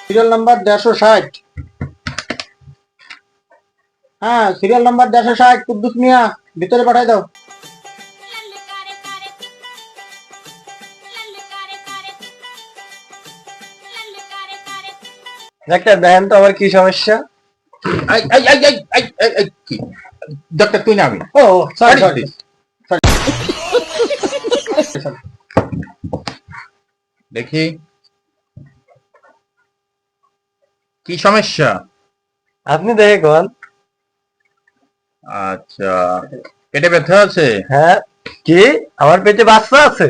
Serial number 160। হ্যাঁ, serial number 160 Kuddus মিয়া, ভিতরে পাঠাই দাও। ডাক্তার দেখেন তো আমার কি সমস্যা। কি ডাক্তার, তুই না আমি? ও সরি সরি। দেখি কি সমস্যা। আপনি দেখে কোন। আচ্ছা, পেটে ব্যথা আছে? হ্যাঁ। কি আমার পেটে বাচ্চা আছে?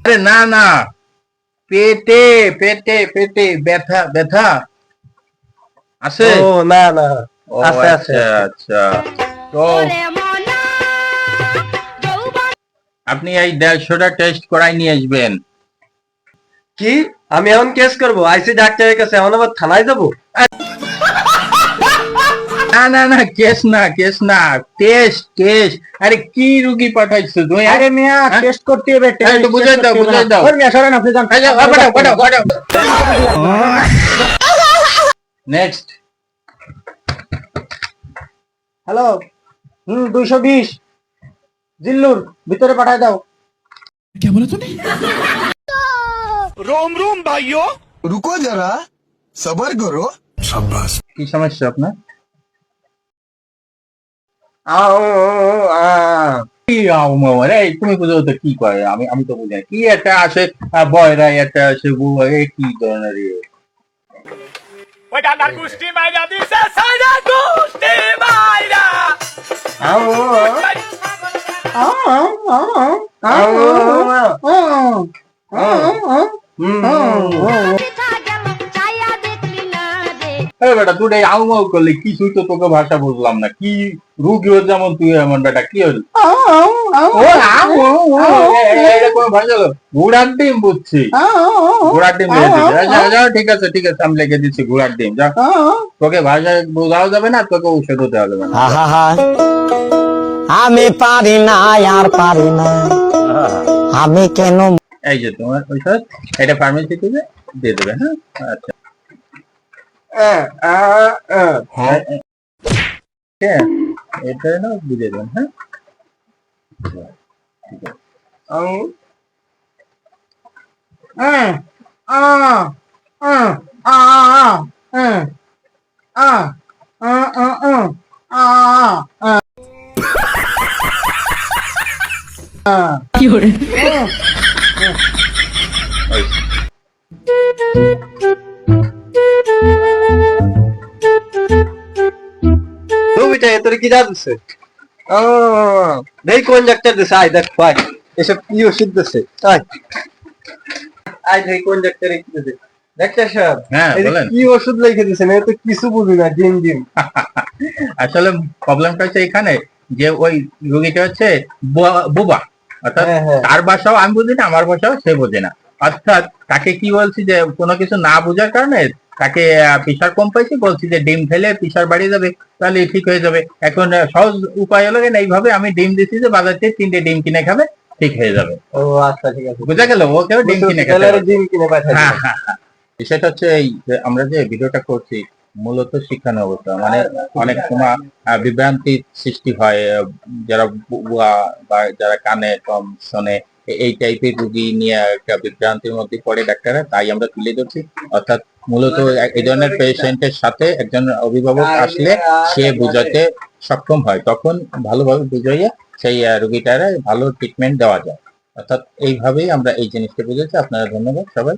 আরে না না, পেটে পেটে পেটে ব্যথা ব্যথা আছে? ও না না, ও আছে আছে। আচ্ছা আচ্ছা, তো আপনি এই 150টা টেস্ট করাই নিয়ে আসবেন। কি আমি এখন কেস করবো? আইসি ডাক্তারের কাছে, এখন আবার থানায় যাবো? না না না, কেস না কেস না, টেস্ট টেস্ট। আরে কি রুগী পাঠাইছো তুমি? আরে মিয়া, টেস্ট করতে হবে। একটু বুঝাই দাও, বুঝাই দাও। ওর মিয়া সরেন, আপনি যান। পাঠাও পাঠাও পাঠাও। নেক্সট। হ্যালো, 220 জিল্লুর, ভিতরে পাঠাই দাও। क्या बोला तूने? रुको जरा सबर करो। शाबाश। কি সমস্যা আপনার? কি এই তুমি বুঝো তো কি করে? আমি আমি তো বুঝি না। কি একটা আসে বয়রা, একটা আসে বউ, এই কি ধরনের ইয়ে? এই বেটা, তুই এই আউ মাউ করলি, কিছুই তো তোকে ভাষা বুঝলাম না। কি রুগীও যেমন তুই এমন, বেটা কি হল? এটা কোনো ভাষা হলো? ঘোড়ার ডিম বুঝছি, ঘোড়ার ডিম লিখে দিচ্ছি। আচ্ছা আচ্ছা, ঠিক আছে ঠিক আছে, আমি লিখে দিচ্ছি ঘোড়ার ডিম। যা, তোকে ভাষা বোঝাও যাবে না, তোকে ঔষধ দেওয়া যাবে না। আমি পারি না, আর পারি না, আমি কেন। এই যে তোমার ঔষধ, এটা ফার্মেসি থেকে দিয়ে দেবে। হ্যাঁ আচ্ছা, হ্যাঁ এটা না বুঝে দেবেন। হ্যাঁ রুগীটা তোর কি জানছে? দেখ কোন ডাক্তার দিছে, আয় দেখ ভাই এসব কি ওষুধ দিছে। আয় আয় দেখ কোন ডাক্তার কি দিছে। ডাক্তার সাহেব, হ্যাঁ এই যে বলেন। কি ওষুধ লিখে দিছেন? আমি তো কিছু বুঝি না। ডিম ডিম আসলে প্রবলেমটা হচ্ছে এখানে যে ওই রোগীটা হচ্ছে বোবা, অর্থাৎ হ্যাঁ, হ্যাঁ। তার ভাষাও আমি বুঝি না, আমার ভাষাও সে বোঝে না। অর্থাৎ তাকে কি বলছি যে কোনো কিছু না বোঝার কারণে তাকে প্রেশার কম পাইছি, বলছি যে ডিম খেলে প্রেশার বাড়িয়ে যাবে, তাহলে ঠিক হয়ে যাবে। এখন সহজ উপায় হলো এইভাবে, আমি ডিম দিচ্ছি যে বাজার থেকে 3টে ডিম কিনে খাবে, ঠিক হয়ে যাবে। ও আচ্ছা ঠিক আছে, বুঝা গেল? ও কেউ ডিম কিনে খেতে তাহলে পারবে। ডিম কিনে পাঠাই হ্যাঁ দিবেন। হ্যাঁ হ্যাঁ। বিষয়টা হচ্ছে এই যে আমরা যে ভিডিওটা করছি মূলত শিক্ষানো অবস্থা, মানে অনেক সময় বিভ্রান্তি সৃষ্টি হয়। যারা বুয়া বা যারা কানে কম শোনে, এই টাইপের রুগী নিয়ে একটা বিভ্রান্তির মধ্যে পড়ে ডাক্তাররা, তাই আমরা তুলে ধরছি। অর্থাৎ মূলত এই ধরনের পেশেন্টের সাথে একজন অভিভাবক আসলে সে বুঝাতে সক্ষম হয়, তখন ভালোভাবে বুঝাইয়া সেই রুগীটার ভালো ট্রিটমেন্ট দেওয়া যায়। অর্থাৎ এইভাবেই আমরা এই জিনিসটা বুঝেছি। আপনারা ধন্যবাদ সবাই।